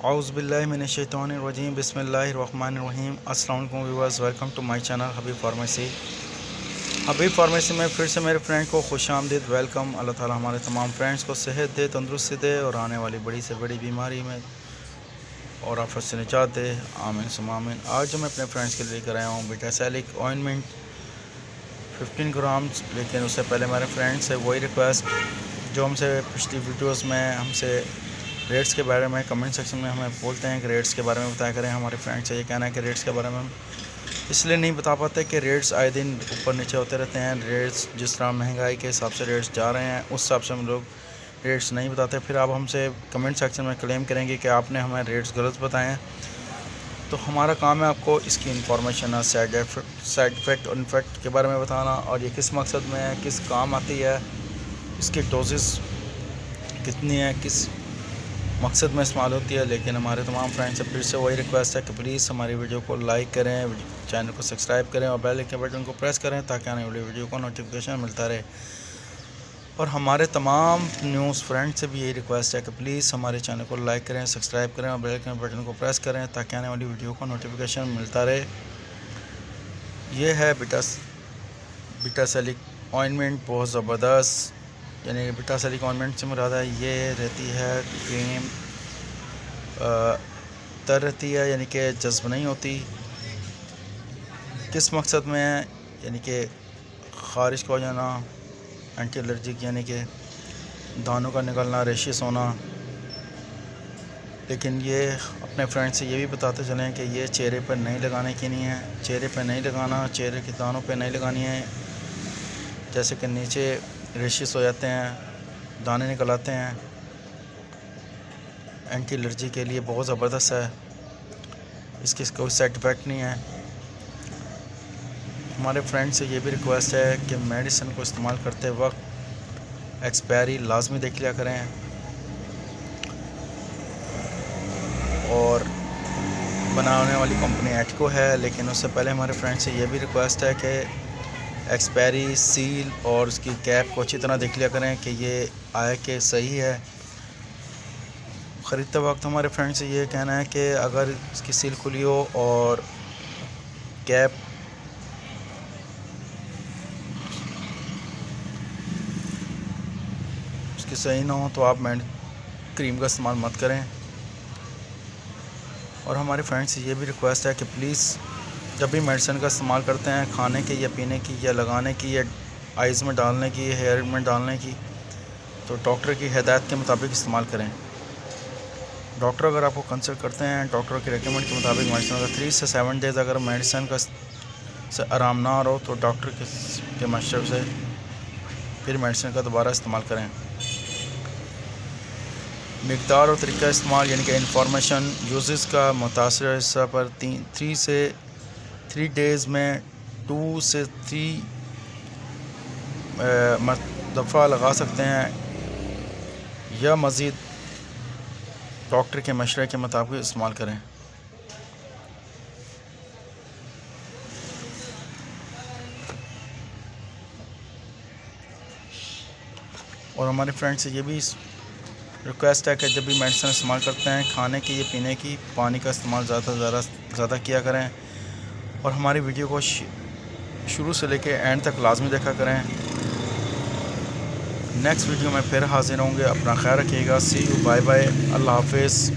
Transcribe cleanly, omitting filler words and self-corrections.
اعوذ باللہ من الشیطان الرجیم بسم اللہ الرحمن الرحیم۔ السلام علیکم viewers, welcome to my channel Habib pharmacy میں پھر سے میرے فرینڈ کو خوش آمدید، ویلکم۔ اللہ تعالی ہمارے تمام فرینڈس کو صحت دے، تندرستی دے اور آنے والی بڑی سے بڑی بیماری میں اور آفت سے نجات دے، آمین ثم آمین۔ آج جو میں اپنے فرینڈس کے لیے کر رہا ہوں بیٹاسیلک آئنمنٹ 15 گرامز، لیکن اس سے پہلے میرے فرینڈ سے وہی ریکویسٹ جو ہم سے پچھلی ویڈیوز میں ہم سے ریٹس کے بارے میں کمنٹ سیکشن میں ہمیں بولتے ہیں کہ ریٹس کے بارے میں بتایا کریں۔ ہمارے فرینڈ سے یہ کہنا ہے کہ ریٹس کے بارے میں ہم اس لیے نہیں بتا پاتے کہ ریٹس آئے دن اوپر نیچے ہوتے رہتے ہیں۔ ریٹس جس طرح مہنگائی کے حساب سے ریٹس جا رہے ہیں اس حساب سے ہم لوگ ریٹس نہیں بتاتے، پھر آپ ہم سے کمنٹ سیکشن میں کلیم کریں گے کہ آپ نے ہمیں ریٹس غلط بتائے ہیں۔ تو ہمارا کام ہے آپ کو اس کی انفارمیشن سائڈ افیکٹ اور انفیکٹ کے بارے میں بتانا، اور یہ کس مقصد میں ہے، کس کام آتی ہے، اس کی ڈوزز کتنی ہے، کس مقصد میں استعمال ہوتی ہے۔ لیکن ہمارے تمام فرینڈ سے پھر سے وہی ریکویسٹ ہے کہ پلیز ہماری ویڈیو کو لائک کریں، چینل کو سبسکرائب کریں اور بیل کے بٹن کو پریس کریں تاکہ آنے والی ویڈیو کو نوٹیفیکیشن ملتا رہے۔ اور ہمارے تمام نیوز فرینڈ سے بھی یہی ریکویسٹ ہے کہ پلیز ہمارے چینل کو لائک کریں، سبسکرائب کریں اور بیل کے بٹن کو پریس کریں تاکہ آنے والی ویڈیو کو نوٹیفیکیشن ملتا رہے۔ یہ ہے بیٹاسیلک آئنمنٹ، بہت زبردست، یعنی بیٹاسیلک آئنمنٹ سے مراد ہے یہ رہتی ہے کریم تر رہتی ہے، یعنی کہ جذب نہیں ہوتی۔ کس مقصد میں ہے، یعنی کہ خارش کا ہو جانا، اینٹی الرجک یعنی کہ دانوں کا نکلنا، ریشز ہونا۔ لیکن یہ اپنے فرینڈ سے یہ بھی بتاتے چلیں کہ یہ چہرے پر نہیں لگانے کی نہیں ہے، چہرے پہ نہیں لگانا، چہرے کی دانوں پہ نہیں لگانی ہے، جیسے کہ نیچے ریشز ہو جاتے ہیں، دانے نکل آتے ہیں۔ اینٹی الرجی کے لیے بہت زبردست ہے، اس کی کوئی سائڈ افیکٹ نہیں ہے۔ ہمارے فرینڈ سے یہ بھی ریکویسٹ ہے کہ میڈیسن کو استعمال کرتے وقت ایکسپائری لازمی دیکھ لیا کریں، اور بنانے والی کمپنی ایٹکو ہے۔ لیکن اس سے پہلے ہمارے فرینڈ سے یہ بھی ریکویسٹ ہے کہ ایکسپائری سیل اور اس کی کیپ کو اچھی طرح دیکھ لیا کریں کہ یہ آیا کہ صحیح ہے۔ خریدتے وقت ہمارے فرینڈ سے یہ کہنا ہے کہ اگر اس کی سیل کھلی ہو اور کیپ اس کی صحیح نہ ہو تو آپ کریم کا استعمال مت کریں۔ اور ہمارے فرینڈ سے یہ بھی ریکویسٹ ہے کہ پلیز جب بھی میڈیسن کا استعمال کرتے ہیں، کھانے کی یا پینے کی یا لگانے کی یا آئیز میں ڈالنے کی، ہیئر میں ڈالنے کی، تو ڈاکٹر کی ہدایت کے مطابق استعمال کریں۔ ڈاکٹر اگر آپ کو کنسلٹ کرتے ہیں، ڈاکٹر کی ریکمنڈ کے مطابق میڈیسن کا 3 سے 7 ڈیز اگر میڈیسن کا سے آرام نہ ہو تو ڈاکٹر کے مشورے سے پھر میڈیسن کا دوبارہ استعمال کریں۔ مقدار اور طریقہ استعمال یعنی کہ انفارمیشن یوزز کا متاثرہ حصہ پر 3 ڈیز میں 2 سے 3 دفعہ لگا سکتے ہیں یا مزید ڈاکٹر کے مشورے کے مطابق استعمال کریں۔ اور ہمارے فرینڈ سے یہ بھی ریکویسٹ ہے کہ جب بھی میڈیسن استعمال کرتے ہیں، کھانے کی یا پینے کی، پانی کا استعمال زیادہ کیا کریں، اور ہماری ویڈیو کو شروع سے لے کے اینڈ تک لازمی دیکھا کریں۔ نیکسٹ ویڈیو میں پھر حاضر ہوں گے، اپنا خیال رکھیے گا، سی یو، بائے بائے، اللہ حافظ۔